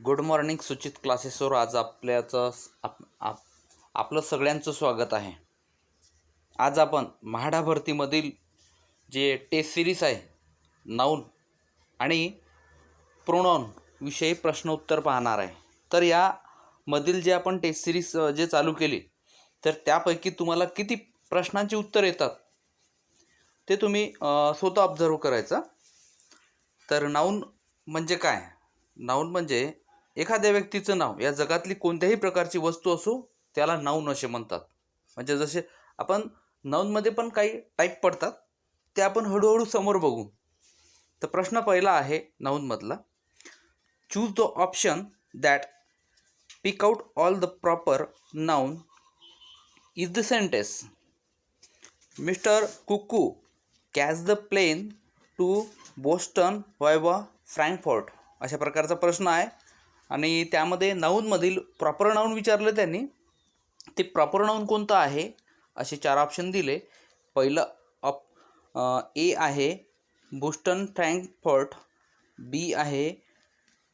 Good morning सुचित क्लासेसवर आज आपलं सगळ्यांचं स्वागत आहे. आज आपण म्हाडा भरतीमधील जे टेस्ट सिरीज आहे नाऊन आणि प्रोनाऊन विषयी प्रश्न उत्तर पाहणार आहे. तर यामधील जे आपण टेस्ट सिरीज जे चालू केली तर त्यापैकी तुम्हाला किती प्रश्नांची उत्तर येतात ते तुम्ही स्वतः ऑब्झर्व करायचं. तर नाऊन म्हणजे काय? नाऊन म्हणजे एखाद्या व्यक्तीचं नाव, या जगातली कोणत्याही प्रकारची वस्तू असो त्याला नाऊन असे म्हणतात. म्हणजे जसे आपण नाऊनमध्ये पण काही टाईप पडतात ते आपण हळूहळू समोर बघू. तर प्रश्न पहिला आहे नाऊनमधला, choose the option that pick out all the proper noun is the sentence. Mister Cook catch the plane to Boston via Frankfurt, अशा प्रकारचा प्रश्न आहे. आणि त्यामध्ये नाऊनमधील प्रॉपर नाऊन विचारलं त्यांनी. ते प्रॉपर नाऊन कोणतं आहे असे 4 ऑप्शन दिले. पहिलं ए आहे बोस्टन फ्रँकफर्ट, बी आहे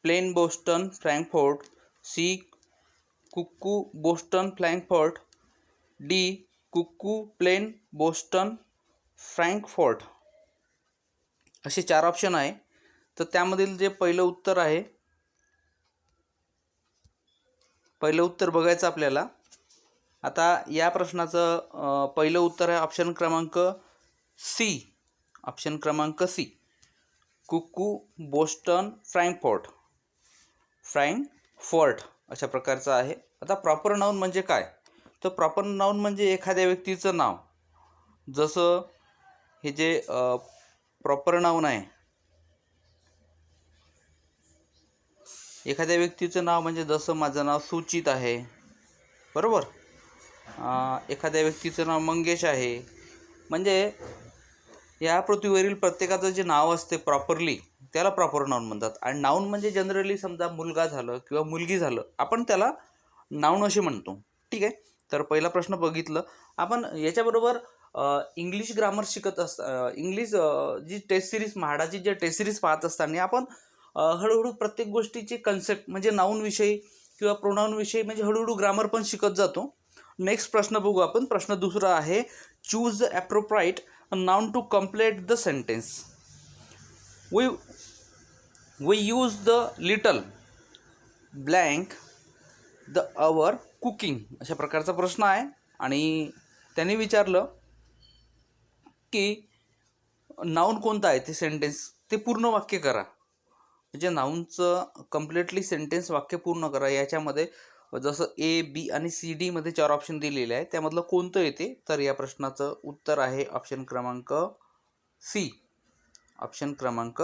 प्लेन बोस्टन फ्रँकफर्ट, सी कुक्कू बोस्टन फ्रँकफर्ट, डी कुक्कू प्लेन बोस्टन फ्रँकफर्ट, असे 4 ऑप्शन आहे. तर त्यामधील जे पहिलं उत्तर आहे, पहिलं उत्तर बघायचं आपल्याला. आता या प्रश्नाचं पहिलं उत्तर आहे ऑप्शन क्रमांक सी. ऑप्शन क्रमांक सी, कुक्कू बोस्टन फ्रँकफर्ट अशा प्रकारचं आहे. आता प्रॉपर नाऊन म्हणजे काय? तर प्रॉपर नाऊन म्हणजे एखाद्या व्यक्तीचं नाव. जसं हे जे प्रॉपर नाऊन आहे, एखाद्या व्यक्तीचं नाव म्हणजे जसं माझं नाव सुचित आहे, बरोबर. एखाद्या व्यक्तीचं नाव मंगेश आहे. म्हणजे या पृथ्वीवरील प्रत्येकाचं जे नाव असते प्रॉपरली त्याला प्रॉपर नाऊन म्हणतात. आणि नाऊन म्हणजे जनरली समजा मुलगा झालं किंवा मुलगी झालं, आपण त्याला नाऊन असे म्हणतो. ठीक आहे. तर पहिला प्रश्न बघितलं आपण. याच्याबरोबर इंग्लिश ग्रामर शिकत इंग्लिश जी टेस्ट सिरीज, म्हाडाची जे टेस्ट सिरीज पाहत असताना आपण हळूहळू प्रत्येक गोष्टीची कन्सेप्ट म्हणजे नाऊन विषयी किंवा प्रोनाऊन विषयी म्हणजे हळूहळू ग्रामर पण शिकत जातो. नेक्स्ट प्रश्न बघू आपण. प्रश्न दुसरा आहे, choose the appropriate noun to complete the sentence. We use the little blank the our cooking, अशा प्रकारचा प्रश्न आहे. आणि त्यांनी विचारलं की नाऊन कोणतं आहे ते सेंटेन्स ते पूर्ण वाक्य करा. म्हणजे नाऊनचं कम्प्लिटली सेंटेन्स वाक्य पूर्ण करा. याच्यामध्ये जसं ए, बी आणि सी, डी मध्ये 4 ऑप्शन दिलेले आहे, त्यामधलं कोणतं येते? तर या प्रश्नाचं उत्तर आहे ऑप्शन क्रमांक सी. ऑप्शन क्रमांक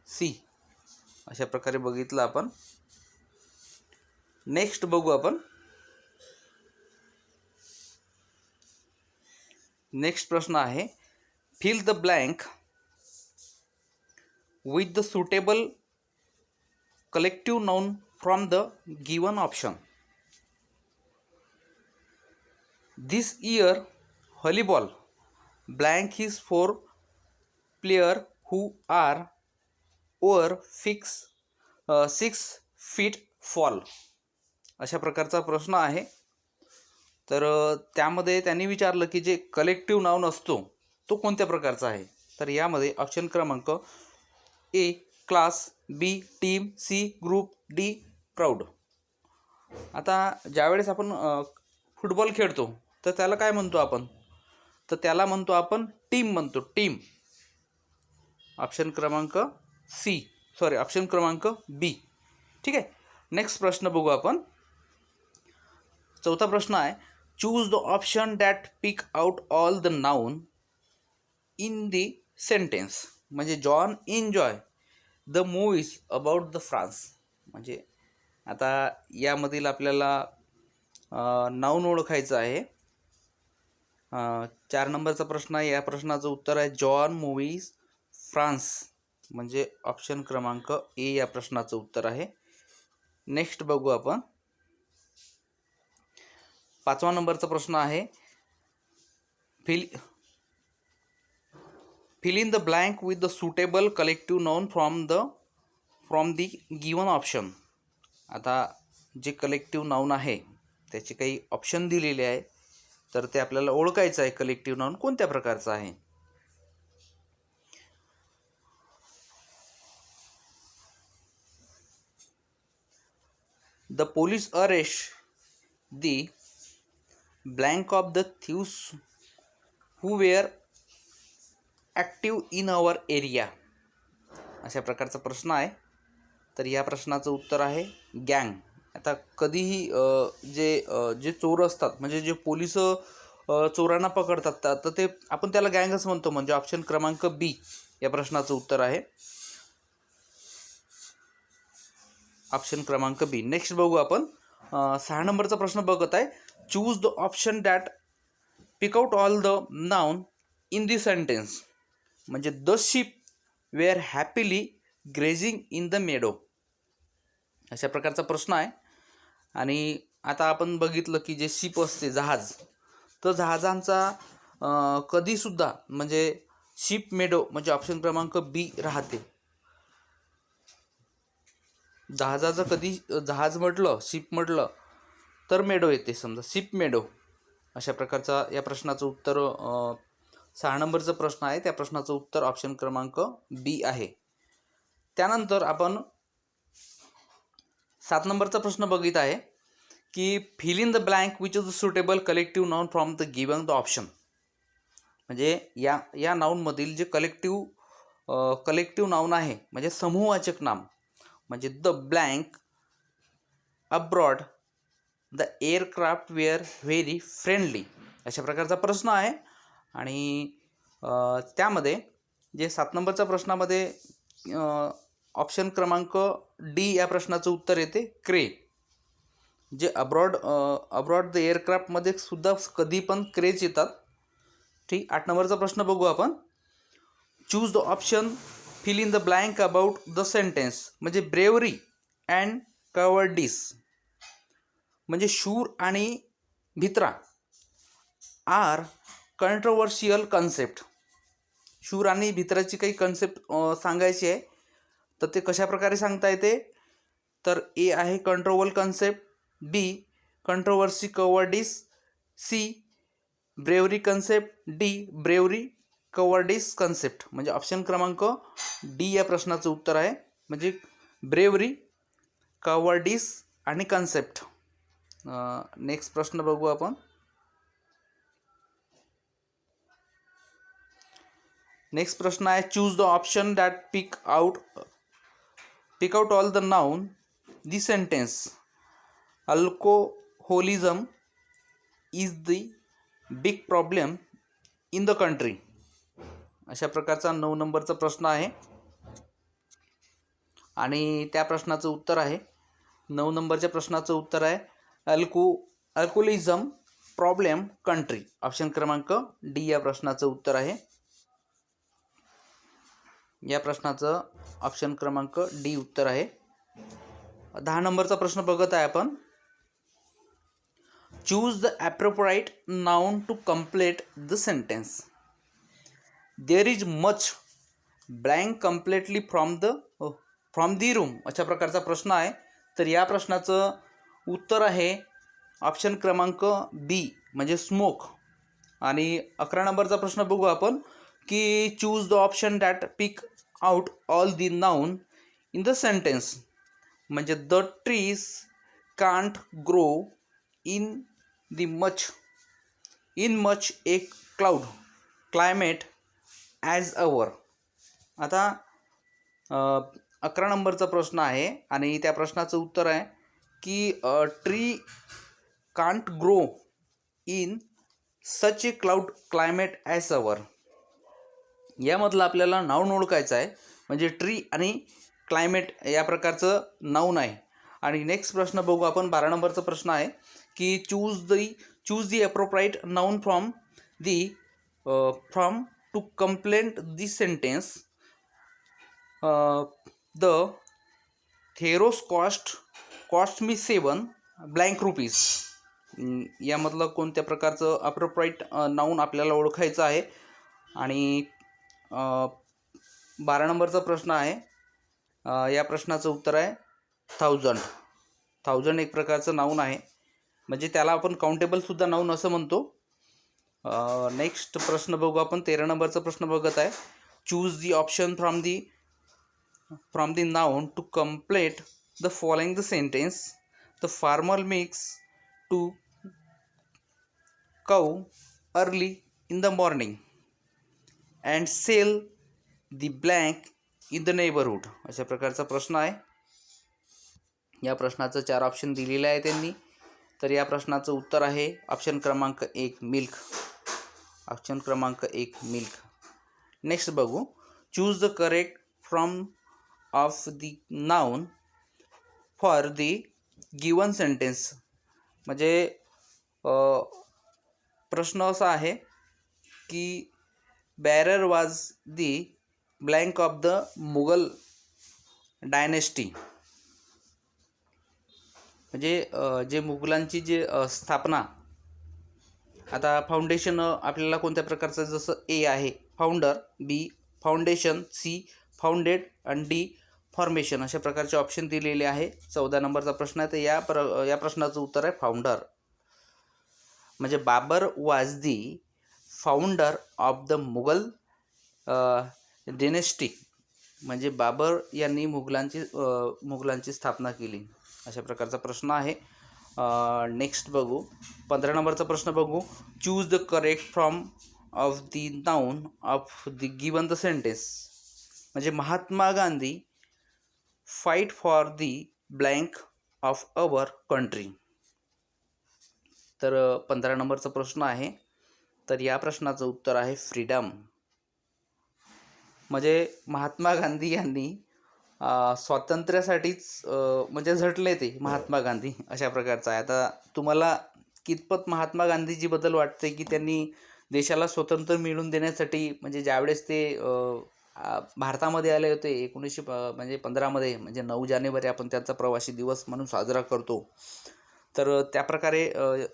सी. अशा प्रकारे बघितलं आपण. नेक्स्ट बघू आपण. नेक्स्ट प्रश्न आहे, fill the blank with the suitable collective noun from the given option. This year volleyball blank is for player who are over 6 feet fall, अशा प्रकारचा प्रश्न आहे. तर त्यामध्ये त्यांनी विचारलं की जे कलेक्टिव्ह नाऊन असतो तो कोणत्या प्रकारचा आहे? तर यामध्ये ऑप्शन क्रमांक A class, B team, C group, D crowd. आता ज्यावेळेस आपण फुटबॉल खेळतो तर त्याला काय म्हणतो आपण? तर त्याला म्हणतो आपण टीम म्हणतो, टीम. ऑप्शन क्रमांक ऑप्शन क्रमांक बी. ठीक आहे. नेक्स्ट प्रश्न बघू आपण. चौथा प्रश्न आहे, choose the option that pick out all the noun in the sentence. म्हणजे John enjoy the movies about the France. म्हणजे आता यामधील आपल्याला नाऊन ओळखायचं आहे. 4 नंबरचा प्रश्न आहे. या प्रश्नाचं उत्तर आहे जॉन मूव्हीज फ्रान्स. म्हणजे ऑप्शन क्रमांक ए या प्रश्नाचं उत्तर आहे. नेक्स्ट बघू आपण. 5वा नंबरचा प्रश्न आहे, fill in the blank with the suitable collective noun from the from the given option. आता जे कलेक्टिव्ह नाऊन आहे त्याचे काही ऑप्शन दिलेले आहे, तर ते आपल्याला ओळखायचं आहे कलेक्टिव्ह नाऊन कोणत्या प्रकारचं आहे. The police arrest the blank of the thieves who were active in our area. अशा प्रकारचा प्रश्न आहे. तर या प्रश्नाचं उत्तर आहे गँग. आता कधीही जे चोर असतात, म्हणजे जे पोलीस चोरांना पकडतात, तर ते आपण त्याला गँगच म्हणतो. म्हणजे ऑप्शन क्रमांक बी या प्रश्नाचं उत्तर आहे. ऑप्शन क्रमांक बी. नेक्स्ट बघू आपण 6 नंबरचा प्रश्न बघत आहे. Choose the option that pick out all the noun in the sentence. म्हणजे the sheep were happily grazing in the meadow. अशा प्रकारचा प्रश्न आहे. आणि आता आपण बघितलं की जे शिप असते, जहाज, तर जहाजांचा कधीसुद्धा म्हणजे शिप मेडो म्हणजे ऑप्शन क्रमांक बी राहते. जहाजाचं कधी जहाज म्हटलं, शिप म्हटलं तर मेडो येते. समजा शिप मेडो. अशा प्रकारचा या प्रश्नाचं उत्तर 6 नंबरचा प्रश्न आहे. त्या प्रश्नाचं उत्तर ऑप्शन क्रमांक बी आहे. त्यानंतर आपण 7 नंबरचा प्रश्न बघित आहे की fill in the blank which is the suitable collective noun from the given the option. म्हणजे या नाऊनमधील जे कलेक्टिव्ह नाऊन आहे, म्हणजे समूहवाचक नाम, म्हणजे the blank, abroad, the aircraft were very friendly. अशा प्रकारचा प्रश्न आहे. आणि त्यामध्ये जे 7 नंबरच्या प्रश्नामध्ये ऑप्शन क्रमांक डी या प्रश्नाचं उत्तर येते क्रे. जे अब्रॉड द एअरक्राफ्टमध्ये सुद्धा कधी पण क्रेच येतात. ठीक. 8 नंबरचा प्रश्न बघू आपण. Choose the option fill in the blank about the sentence. म्हणजे ब्रेवरी अँड कवर्डिस. म्हणजे शूर आणि भित्रा आर कंट्रोवर्शियल कन्सेप्ट. शूर आणि भित्राची काही कन्सेप्ट सांगायची आहे, तर ते कशा प्रकारे सांगता येते. तर ए आहे controversial concept, B controversy cowardice, C bravery concept, D bravery cowardice concept. म्हणजे ऑप्शन क्रमांक डी या प्रश्नाचं उत्तर आहे. म्हणजे ब्रेवरी, कवर्डिस आणि कन्सेप्ट. नेक्स्ट प्रश्न बघू आपण. नेक्स्ट प्रश्न आहे choose the option that pick out all the noun the sentence. Alcoholism is the big problem in the country. अशा प्रकारचा 9 नंबरचा प्रश्न आहे. आणि त्या प्रश्नाचं उत्तर आहे 9 नंबरच्या प्रश्नाचं उत्तर आहे अल्कोहोलिझम प्रॉब्लेम कंट्री. ऑप्शन क्रमांक डी या प्रश्नाचं उत्तर आहे. या प्रश्नाचं ऑप्शन क्रमांक डी उत्तर आहे. 10 नंबरचा प्रश्न बघत आहे आपण. Choose the appropriate noun to complete the sentence. There is much blank completely from the room. अशा प्रकारचा प्रश्न आहे. तर या प्रश्नाचं उत्तर आहे ऑप्शन क्रमांक बी म्हणजे स्मोक. आणि 11 नंबरचा प्रश्न बघू आपण की choose the option that pick out all the noun in the sentence. म्हणजे the trees can't grow in much a cloud climate as our. आता 11 नंबरचा प्रश्न आहे आणि त्या प्रश्नाचं उत्तर आहे की tree can't grow in such a cloud climate as our. यामधलं आपल्याला नाऊन ओळखायचं आहे. म्हणजे ट्री आणि क्लायमेट या प्रकारचं नाऊन आहे. आणि नेक्स्ट प्रश्न बघू आपण. 12 नंबरचा प्रश्न आहे की choose the appropriate noun from to complete the sentence. The trousers cost me 7 blank rupees. यामधलं कोणत्या प्रकारचं अप्रोप्राइट नाऊन आपल्याला ओळखायचं आहे. आणि 12 नंबरचा प्रश्न आहे या प्रश्नाचं उत्तर आहे 1000. 1000 एक प्रकारचं नाऊन आहे, म्हणजे त्याला आपण काउंटेबलसुद्धा नाऊन असं म्हणतो. नेक्स्ट प्रश्न बघू आपण. 13 नंबरचा प्रश्न बघत आहे. Choose the option from the noun to complete the following the sentence. The farmer milks to cow early in the morning and sell the blank in the neighborhood. अशा प्रकारचा प्रश्न आहे. या प्रश्नाचं 4 ऑप्शन दिलेले आहे त्यांनी. तर या प्रश्नाचं उत्तर आहे ऑप्शन क्रमांक 1 मिल्क. ऑप्शन क्रमांक 1 मिल्क. नेक्स्ट बघू. Choose the correct form of the noun for the given sentence. म्हणजे प्रश्न असा आहे की Babur was the blank of the Mughal dynasty. म्हणजे जे मुघलांची जे स्थापना, आता फाउंडेशन आपल्याला कोणत्या प्रकारचं, जसं ए आहे फाउंडर, बी फाउंडेशन, सी फाउंडेड आणि डी फॉर्मेशन, अशा प्रकारचे ऑप्शन दिलेले आहे. 14 नंबरचा प्रश्न आहे. तर या प्रश्नाचं उत्तर आहे फाउंडर. म्हणजे Babur was the founder of the Mughal dynasty. म्हणजे बाबर यांनी मुघलांची स्थापना केली, अशा प्रकारचा प्रश्न आहे. नेक्स्ट बघू. 15 नंबरचा प्रश्न बघू. Choose the correct form of the noun of the given the sentence. म्हणजे Mahatma Gandhi fight for the blank of our country. तर 15 नंबरचा प्रश्न आहे. तर या प्रश्नाचं उत्तर आहे फ्रीडम. म्हणजे महात्मा गांधी यांनी स्वातंत्र्यासाठीच म्हणजे झटले ते महात्मा गांधी, अशा प्रकारचं आहे. आता तुम्हाला कितपत महात्मा गांधीजीबद्दल वाटते की त्यांनी देशाला स्वतंत्र मिळवून देण्यासाठी, म्हणजे ज्यावेळेस ते भारतामध्ये आले होते 1915मध्ये, म्हणजे 9 जानेवारी आपण त्यांचा प्रवासी दिवस म्हणून साजरा करतो. तर त्याप्रकारे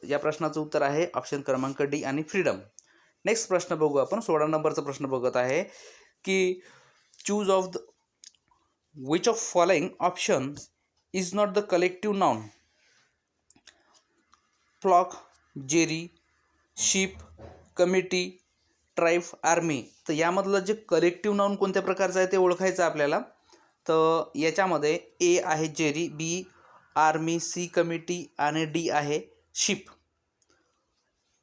या प्रश्नाचं उत्तर आहे ऑप्शन क्रमांक डी आणि फ्रीडम. नेक्स्ट प्रश्न बघू आपण. 16 नंबरचा प्रश्न बघत आहे की choose of the which of following option is not the collective noun. Flock, jerry, sheep, committee, tribe, army. तर यामधलं जे कलेक्टिव्ह नाउन कोणत्या प्रकारचं आहे ते ओळखायचं आपल्याला. तर याच्यामध्ये ए आहे जेरी, बी आर्मी, सी कमिटी आणि डी आहे शिप.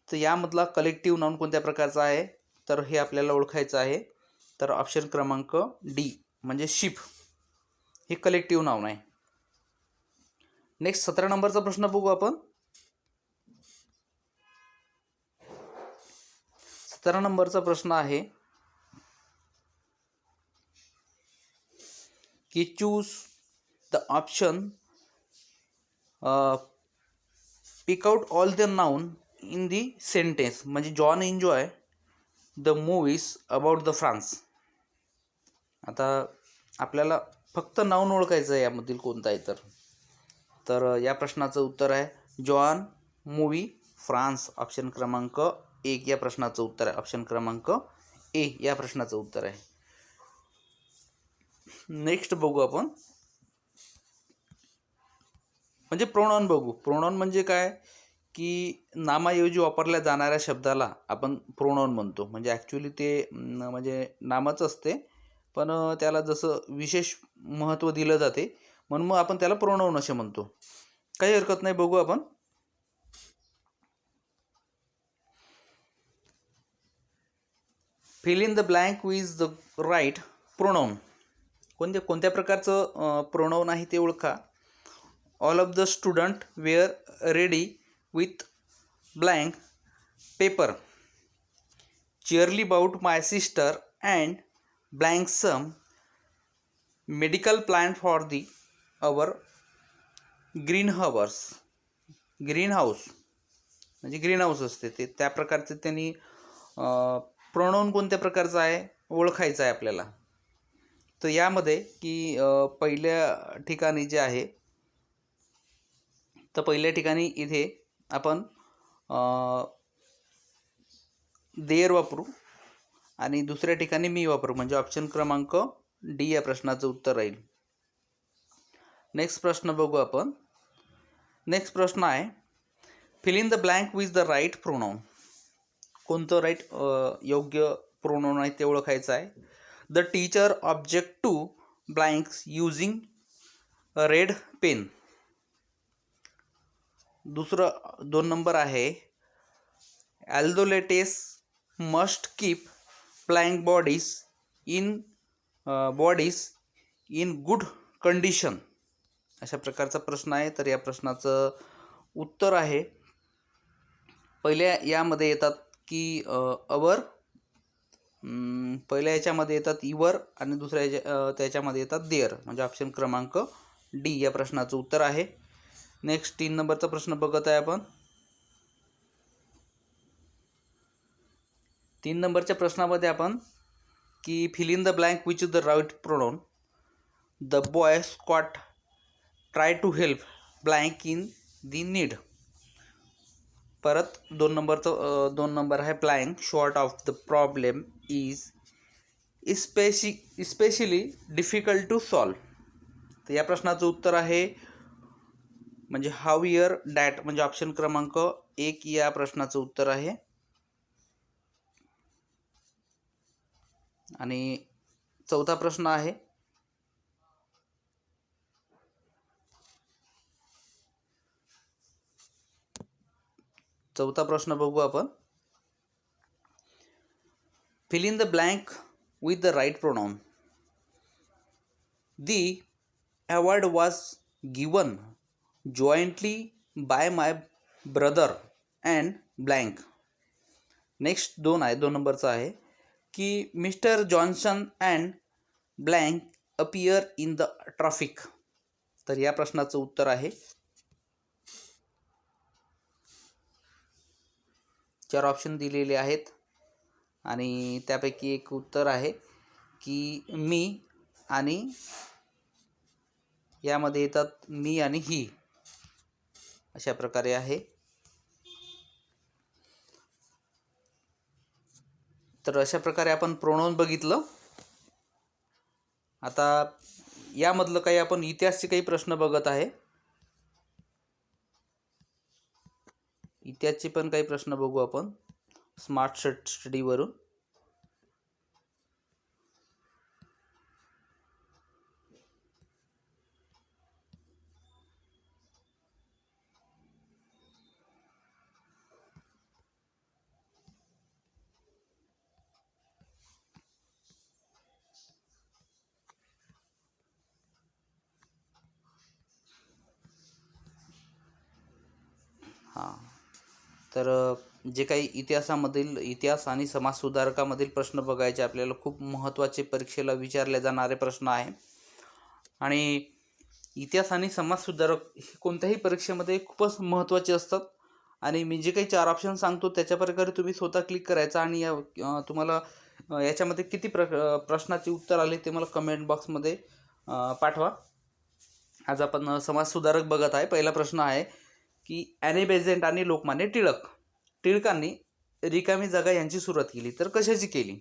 तर यामधला कलेक्टिव्ह नाउन कोणत्या प्रकारचा आहे तर हे आपल्याला ओळखायचं आहे. तर ऑप्शन क्रमांक डी म्हणजे शिप हे कलेक्टिव्ह नाउन आहे. नेक्स्ट 17 नंबरचा प्रश्न बघू आपण. 17 नंबरचा प्रश्न आहे की choose the option pick out all the noun in the sentence. म्हणजे John enjoy the movies about the France. आता आपल्याला फक्त नाउन ओळखायचं आहे यामधील कोणता आहे तर या प्रश्नाचं उत्तर आहे जॉन मूव्ही फ्रान्स. ऑप्शन क्रमांक 1 या प्रश्नाचं उत्तर आहे. ऑप्शन क्रमांक ए या प्रश्नाचं उत्तर आहे. नेक्स्ट बघू आपण. म्हणजे प्रोनाउन बघू. प्रोनाउन म्हणजे काय की नामाऐवजी वापरल्या जाणाऱ्या शब्दाला आपण प्रोनाउन म्हणतो. म्हणजे ॲक्च्युली ते म्हणजे नामच असते, पण त्याला जसं विशेष महत्त्व दिलं जाते म्हणून मग आपण त्याला प्रोनाउन असे म्हणतो. काही हरकत नाही. बघू आपण. Fill in the blank with the right pronoun. कोणत्या प्रकारचं प्रोनाउन आहे ते ओळखा. All of the student were ready with blank paper. Cheerily bout my sister and blank some medical plan for the our green house. म्हणजे green house असते ते, त्या प्रकारचे त्यांनी प्रोनाउन कोणत्या प्रकारचा आहे ओळखायचं आहे आपल्याला. तर यामध्ये की पहिल्या ठिकाणी जे आहे तर पहिल्या ठिकाणी इथे आपण देर वापरू आणि दुसऱ्या ठिकाणी मी वापरू. म्हणजे ऑप्शन क्रमांक डी या प्रश्नाचं उत्तर राहील. नेक्स्ट प्रश्न बघू आपण. नेक्स्ट प्रश्न आहे, fill in the blank with the right pronoun. कोणतं राईट योग्य प्रोनाऊन आहे ते ओळखायचं आहे. The teacher object to blanks using a red pen. दुसरं 2 नंबर आहे, athletes must keep blank bodies in good condition. अशा प्रकारचा प्रश्न आहे. तर या प्रश्नाचं उत्तर आहे, पहिल्या यामध्ये येतात की पहिल्या याच्यामध्ये येतात इवर आणि दुसऱ्या त्याच्यामध्ये येतात देअर, म्हणजे ऑप्शन क्रमांक डी या प्रश्नाचं उत्तर आहे. नेक्स्ट 3 नंबरचा प्रश्न बघत आहे आपण. 3 नंबरच्या प्रश्नामध्ये आपण की fill in the blank which is the right pronoun. The boy scout try to help blank in the need. परत 2 नंबर आहे, blank short of the problem is especially difficult to solve. तर या प्रश्नाचं उत्तर आहे म्हणजे हाऊ इयर डॅट, म्हणजे option क्रमांक 1 या प्रश्नाचं उत्तर आहे. आणि चौथा प्रश्न आहे, चौथा प्रश्न बघू आपण. Fill in the blank with the right pronoun. The award was given jointly by my brother and blank. Next 2 नंबरचा आहे की mister Johnson and blank appear in the traffic. तर या प्रश्नाचं उत्तर आहे, 4 ऑप्शन दिलेले आहेत आणि त्यापैकी एक उत्तर आहे की मी, आणि यामध्ये येतात मी आणि ही, अशा प्रकारे आहे. तर अशा प्रकारे आपण प्रोनाऊन बघितलं. आता यामधलं काही आपण इतिहासचे काही प्रश्न बघत आहे. इतिहासचे पण काही प्रश्न बघू आपण स्मार्ट स्टडीवरून. तर जे काही इतिहास आणि समाजसुधारकामधील प्रश्न बघायचे आपल्याला, खूप महत्त्वाचे परीक्षेला विचारले जाणारे प्रश्न आहे. आणि इतिहास आणि समाजसुधारक हे कोणत्याही परीक्षेमध्ये खूपच महत्त्वाचे असतात. आणि मी जे काही 4 ऑप्शन सांगतो त्याच्या प्रकारे तुम्ही स्वतः क्लिक करायचा आणि तुम्हाला याच्यामध्ये किती प्रश्नाचे उत्तर आले ते मला कमेंट बॉक्समध्ये पाठवा. आज आपण समाजसुधारक बघत आहे. पहिला प्रश्न आहे की ॲनी बेझंट आणि लोकमान्य टिळकांनी रिकामी जागा यांची सुरुवात केली, तर कशाची केली?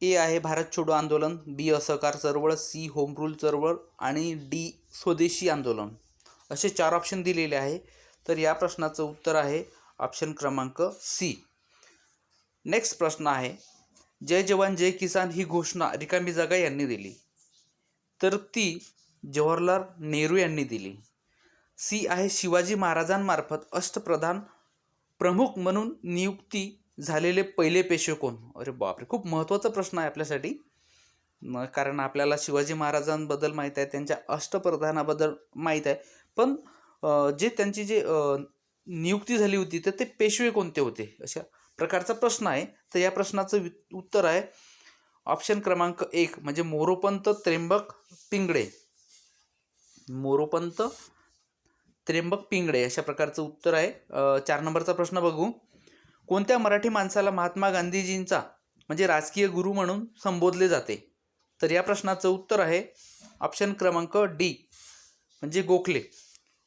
ए आहे भारत छोडो आंदोलन, बी असहकार चळवळ, सी होम रूल चळवळ आणि डी स्वदेशी आंदोलन. असे 4 ऑप्शन दिलेले आहे. तर या प्रश्नाचं उत्तर आहे ऑप्शन क्रमांक सी. नेक्स्ट प्रश्न आहे, जय जवान जय किसान ही घोषणा रिकामी जागा यांनी दिली, तर ती जवाहरलाल नेहरू यांनी दिली. सी आहे शिवाजी महाराजांमार्फत अष्टप्रधान प्रमुख म्हणून नियुक्ती झालेले पहिले पेशवे कोण? अरे बापरे, खूप महत्त्वाचा प्रश्न आहे आपल्यासाठी, कारण आपल्याला शिवाजी महाराजांबद्दल माहीत आहे, त्यांच्या अष्टप्रधानाबद्दल माहीत आहे, पण जे त्यांची नियुक्ती झाली होती तर ते पेशवे कोणते होते, अशा प्रकारचा प्रश्न आहे. तर या प्रश्नाचं उत्तर आहे ऑप्शन क्रमांक 1 म्हणजे मोरोपंत त्र्यंबक पिंगळे. मोरोपंत त्र्यंबक पिंगळे अशा प्रकारचं उत्तर आहे. 4 नंबरचा प्रश्न बघू. कोणत्या मराठी माणसाला महात्मा गांधीजींचा म्हणजे राजकीय गुरु म्हणून संबोधले जाते? तर या प्रश्नाचं उत्तर आहे ऑप्शन क्रमांक डी म्हणजे गोखले,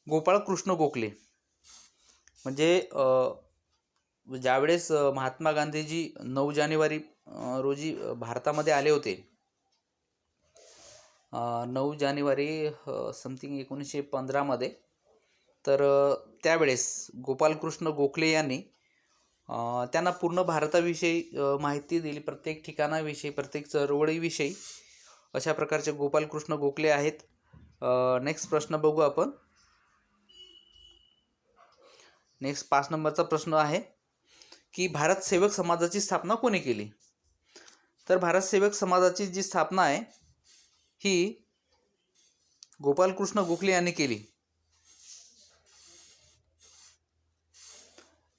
गोपाळ कृष्ण गोखले. म्हणजे ज्यावेळेस महात्मा गांधीजी 9 जानेवारी रोजी भारतामध्ये आले होते, 9 जानेवारी समथिंग 1915मध्ये. तर त्यावेळेस गोपालकृष्ण गोखले यांनी त्यांना पूर्ण भारताविषयी माहिती दिली, प्रत्येक ठिकाणाविषयी, प्रत्येक चळवळीविषयी. अशा प्रकारचे गोपालकृष्ण गोखले आहेत. नेक्स्ट प्रश्न बघू आपण. नेक्स्ट 5 नंबरचा प्रश्न आहे की भारत सेवक समाजाची स्थापना कोणी केली? तर भारत सेवक समाजाची जी स्थापना आहे ही गोपालकृष्ण गोखले यांनी केली.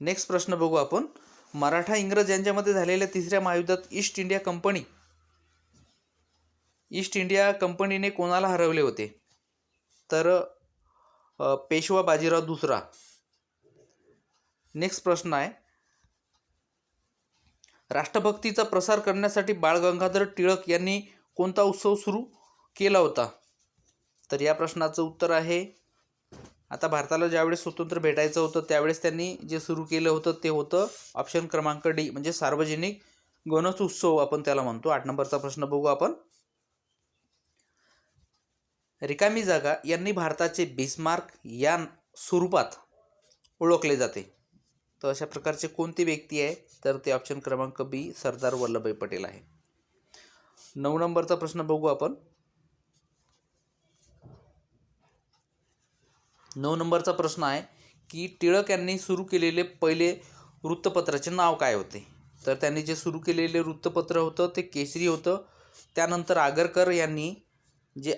नेक्स्ट प्रश्न बघू आपण. मराठा इंग्रज यांच्यामध्ये झालेल्या तिसऱ्या महायुद्धात ईस्ट इंडिया कंपनीने कोणाला हरवले होते? तर पेशवा बाजीराव दुसरा. नेक्स्ट प्रश्न आहे, राष्ट्रभक्तीचा प्रसार करण्यासाठी बाळ गंगाधर टिळक यांनी कोणता उत्सव सुरू केला होता? तर या प्रश्नाचं उत्तर आहे, आता भारताला ज्यावेळेस स्वतंत्र भेटायचं होतं त्यावेळेस त्यांनी जे सुरू केलं होतं ते होतं ऑप्शन क्रमांक डी, म्हणजे सार्वजनिक गणेश उत्सव आपण त्याला म्हणतो. 8 नंबरचा प्रश्न बघू आपण. रिकामी जागा यांनी भारताचे बिस्मार्क या स्वरूपात ओळखले जाते. तर अशा प्रकारचे कोणती व्यक्ती आहे? तर ते ऑप्शन क्रमांक बी, सरदार वल्लभभाई पटेल आहे. 9 नंबरचा प्रश्न बघू आपण. 9 नंबरचा प्रश्न आहे की टिळक यांनी सुरू केलेले पहिले वृत्तपत्राचे नाव काय होते? तर त्यांनी जे सुरू केलेले वृत्तपत्र होतं ते केसरी होतं. त्यानंतर आगरकर यांनी जे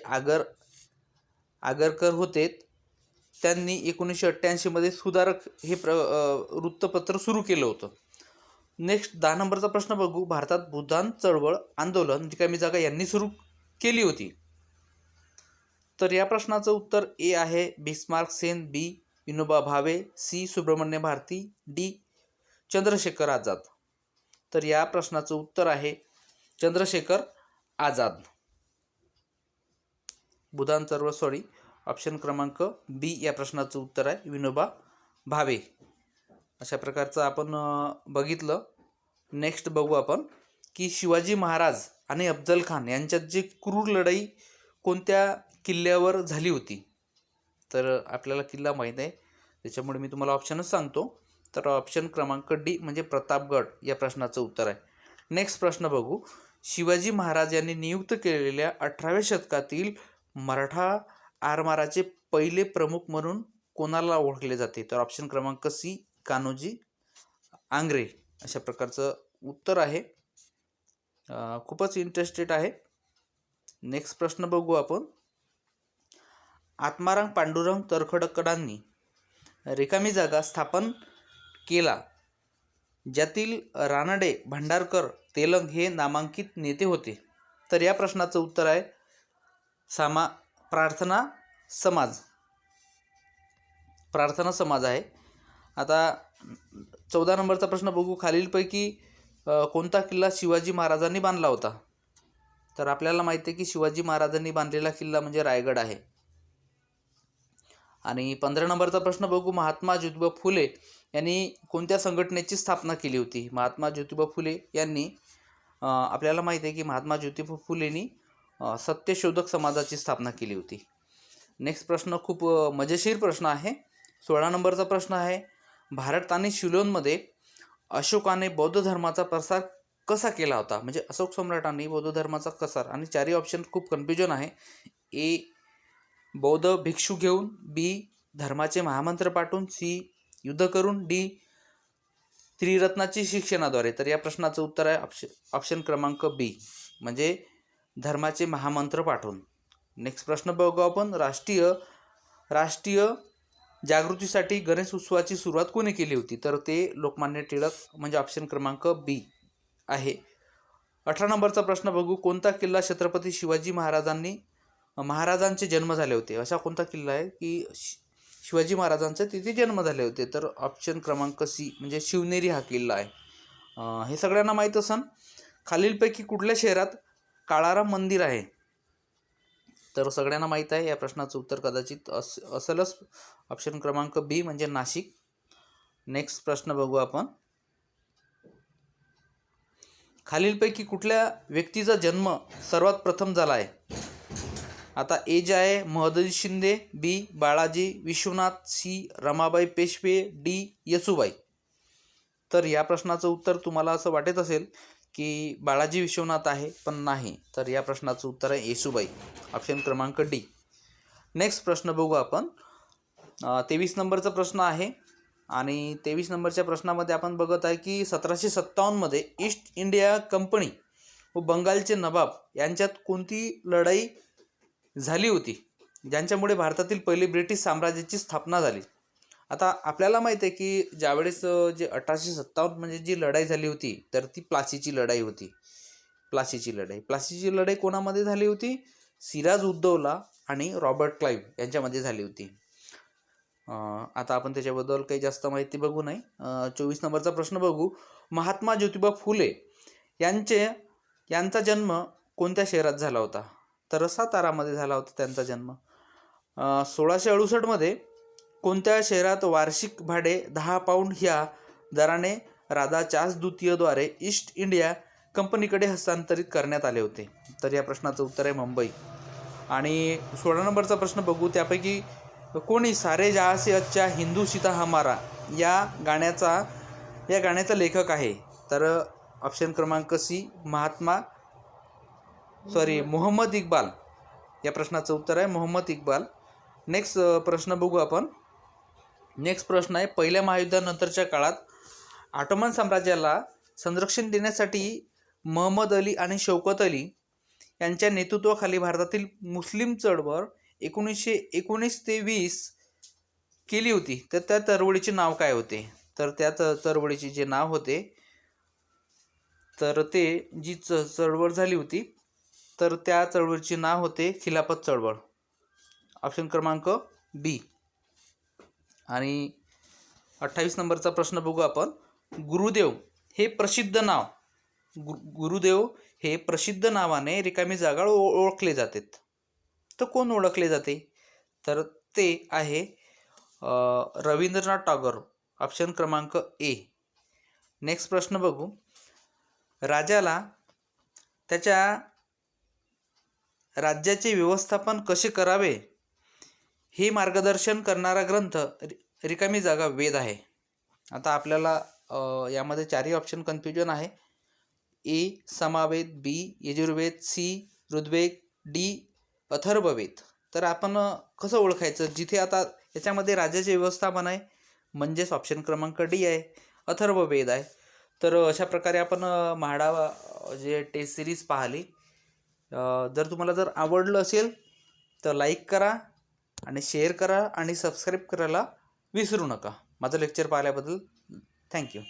आगरकर होते त्यांनी 1988मध्ये सुधारक हे वृत्तपत्र सुरू केलं होतं. नेक्स्ट 10 नंबरचा प्रश्न बघू. भारतात भूदान चळवळ आंदोलन रिकामी जागा यांनी सुरू केली होती? तर या प्रश्नाचं उत्तर ए आहे बिस्मार्क सेन, बी विनोबा भावे, सी सुब्रमण्य भारती, डी चंद्रशेखर आझाद. तर या प्रश्नाचं उत्तर आहे चंद्रशेखर आझाद. भूदान चळवळ ऑप्शन क्रमांक बी या प्रश्नाचं उत्तर आहे विनोबा भावे. अशा प्रकारचं आपण बघितलं. नेक्स्ट बघू आपण की शिवाजी महाराज आणि अफजल खान यांच्यात जी क्रूर लढाई कोणत्या किल्ल्यावर झाली होती? तर आपल्याला किल्ला माहीत आहे त्याच्यामुळे मी तुम्हाला ऑप्शनच सांगतो. तर ऑप्शन क्रमांक डी म्हणजे प्रतापगड या प्रश्नाचं उत्तर आहे. नेक्स्ट प्रश्न बघू. शिवाजी महाराज यांनी नियुक्त केलेल्या 18व्या शतकातील मराठा आरमाराचे पहिले प्रमुख म्हणून कोणाला ओळखले जाते? तर ऑप्शन क्रमांक सी कान्होजी आंग्रे. अशा प्रकारचं उत्तर आहे. खूपच इंटरेस्टेड आहे. नेक्स्ट प्रश्न बघू आपण. आत्माराम पांडुरंग तर्खडकरांनी रिकामी जागा स्थापन केला ज्यातील रानडे, भांडारकर, तेलंग हे नामांकित नेते होते? तर या प्रश्नाचं उत्तर आहे प्रार्थना समाज आहे. आता 14 नंबरचा प्रश्न बघू. खालीलपैकी कोणता किल्ला शिवाजी महाराजांनी बांधला होता? तर आपल्याला माहिती आहे की शिवाजी महाराजांनी बांधलेला किल्ला म्हणजे रायगड आहे. आणि 15 नंबरचा प्रश्न बघू. महात्मा ज्योतिबा फुले यांनी कोणत्या संघटनेची स्थापना केली होती? महात्मा ज्योतिबा फुले यांनी आपल्याला माहिती आहे की महात्मा ज्योतिबा फुलेंनी सत्यशोधक समाजाची स्थापना केली होती. नेक्स्ट प्रश्न खूप मजेशीर प्रश्न आहे. 16 नंबरचा प्रश्न आहे. भारत आणि सिलोनमध्ये अशोकाने बौद्ध धर्माचा प्रसार कसा केला होता? म्हणजे अशोक सम्राटांनी बौद्ध धर्माचा प्रसार, आणि चारही ऑप्शन खूप कन्फ्युजन आहे. ए बौद्ध भिक्षू घेऊन, बी धर्माचे महामंत्र पाठवून, सी युद्ध करून, डी त्रिरत्नाची शिक्षणाद्वारे. तर या प्रश्नाचं उत्तर आहे ऑप्शन क्रमांक बी म्हणजे धर्माचे महामंत्र पाठवून. नेक्स्ट प्रश्न बघू आपण. राष्ट्रीय जागृतीसाठी गणेश उत्सवाची सुरुवात कोणी केली होती? तर ते लोकमान्य टिळक म्हणजे ऑप्शन क्रमांक बी आहे. 18 नंबरचा प्रश्न बघू. कोणता किल्ला छत्रपती शिवाजी महाराजांचे जन्म झाले होते? असा कोणता किल्ला आहे की शिवाजी महाराजांचे तिथे जन्म झाले होते? तर ऑप्शन क्रमांक सी म्हणजे शिवनेरी हा किल्ला आहे. हे सगळ्यांना माहीत असन. खालीलपैकी कुठल्या शहरात काळाराम मंदिर आहे? तर सगळ्यांना माहीत आहे. या प्रश्नाचं उत्तर कदाचित असेलच ऑप्शन क्रमांक बी म्हणजे नाशिक. नेक्स्ट प्रश्न बघू आपण. खालीलपैकी कुठल्या व्यक्तीचा जन्म सर्वात प्रथम झाला आहे? आता ए जे आहे महदजी शिंदे, बी बाळाजी विश्वनाथ, सी रमाबाई पेशवे, डी येसुबाई. तर या प्रश्नाचं उत्तर तुम्हाला असं वाटत असेल की बाळाजी विश्वनाथ आहे, पण नाही. तर या प्रश्नाचं उत्तर आहे येसुबाई, ऑप्शन क्रमांक डी. नेक्स्ट प्रश्न बघू आपण. 23 नंबरचा प्रश्न आहे आणि 23 नंबरच्या प्रश्नामध्ये आपण बघत आहे की 1757मध्ये ईस्ट इंडिया कंपनी व बंगालचे नवाब यांच्यात कोणती लढाई झाली होती ज्यांच्यामुळे भारतातील पहिली ब्रिटिश साम्राज्याची स्थापना झाली. आता आपल्याला माहीत आहे की ज्यावेळेस जे 1857 म्हणजे जी लढाई झाली होती तर ती प्लासीची लढाई होती. प्लासीची लढाई कोणामध्ये झाली होती? सिराज उद्दौला आणि रॉबर्ट क्लाइव्ह यांच्यामध्ये झाली होती. आता आपण त्याच्याबद्दल काही जास्त माहिती बघू नाही. 24 नंबरचा प्रश्न बघू. महात्मा ज्योतिबा फुले यांचा जन्म कोणत्या शहरात झाला होता? तर सातारामध्ये झाला होता त्यांचा जन्म. 1668मध्ये कोणत्या शहरात वार्षिक भाडे 10 पाऊंड ह्या दराने राधा चार्ल्स द्वितीयद्वारे ईस्ट इंडिया कंपनीकडे हस्तांतरित करण्यात आले होते? तर या प्रश्नाचं उत्तर आहे मुंबई. आणि 16 नंबरचा प्रश्न बघू. त्यापैकी कोणी सारे जहाँ से अच्छा हिंदू सीता हमारा या गाण्याचा लेखक आहे? तर ऑप्शन क्रमांक सी मोहम्मद इक्बाल. या प्रश्नाचं उत्तर आहे मोहम्मद इक्बाल. नेक्स्ट प्रश्न बघू आपण. नेक्स्ट प्रश्न आहे, पहिल्या महायुद्धानंतरच्या काळात ऑटोमन साम्राज्याला संरक्षण देण्यासाठी महम्मद अली आणि शौकत अली यांच्या नेतृत्वाखाली भारतातील मुस्लिम चळवळ 1919 ते 20 केली होती. तर त्या चळवळीचे नाव काय होते? तर त्या चळवळीचे जे नाव होते तर ते जी चळवळ झाली होती तर त्या चळवळीचे नाव होते खिलाफत चळवळ, ऑप्शन क्रमांक बी. आणि 28 नंबरचा प्रश्न बघू आपण. गुरुदेव हे प्रसिद्ध नावाने रिकामी जागा ओळखले जातात. तर कोण ओळखले जाते? तर ते आहे रवींद्रनाथ टागोर, ऑप्शन क्रमांक ए. नेक्स्ट प्रश्न बघू. राजाला त्याच्या राज्याचे व्यवस्थापन कसे करावे हे मार्गदर्शन करणारा ग्रंथ रिकामी जागा वेद आहे. आता आपल्याला यामध्ये चारही ऑप्शन कन्फ्युजन आहे. ए समावेद, बी यजुर्वेद, सी ऋग्वेद, डी अथर्ववेद. तर आपण कसं ओळखायचं? जिथे आता याच्यामध्ये राज्याचे व्यवस्थापन आहे म्हणजेच ऑप्शन क्रमांक डी आहे, अथर्ववेद आहे. तर अशा प्रकारे आपण म्हाडा जे टेस्ट सिरीज पाहिली. जर तुम्हाला आवडलं असेल तर लाईक करा आणि शेअर करा आणि सबस्क्राईब करायला विसरू नका. माझं लेक्चर पाहिल्याबद्दल थँक्यू.